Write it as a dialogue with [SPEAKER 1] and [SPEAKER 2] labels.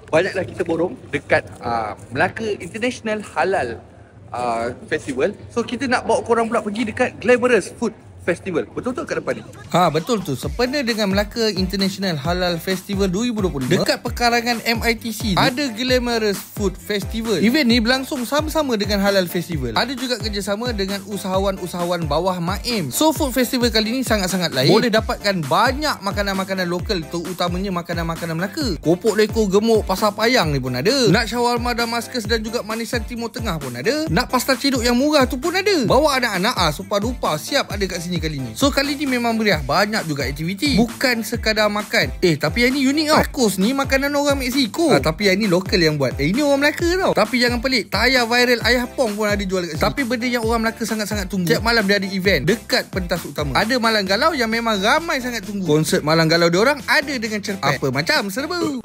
[SPEAKER 1] banyaklah kita borong dekat Melaka International Halal Festival. So kita nak bawa korang pula pergi dekat Glamorous Food Festival. Betul-betul kat depan ni.
[SPEAKER 2] Betul tu. Sempena dengan Melaka International Halal Festival 2025, dekat pekarangan MITC ada Glamorous Food Festival. Event ni berlangsung sama-sama dengan Halal Festival. Ada juga kerjasama dengan usahawan-usahawan bawah MAIM. So food festival kali ni sangat-sangat lain. Boleh dapatkan banyak makanan-makanan lokal, terutamanya makanan-makanan Melaka. Kopok leko gemuk pasar payang ni pun ada. Nak shawarma Damascus dan juga manisan Timur Tengah pun ada. Nak pasta cedok yang murah tu pun ada. Bawa anak-anak sopa rupa siap ada kat sini kali ni. So kali ni memang meriah, banyak juga aktiviti. Bukan sekadar makan. Tapi yang ni unik tau. Tacos ni makanan orang Mexico. Tapi yang ni lokal yang buat. Ini orang Melaka tau. Tapi jangan pelik, tayar viral ayah pong pun ada jual kat sini. Tapi benda yang orang Melaka sangat-sangat tunggu, setiap malam dia ada event dekat pentas utama. Ada malam galau yang memang ramai sangat tunggu. Konsert malam galau diorang ada dengan cerpet. Apa macam serba.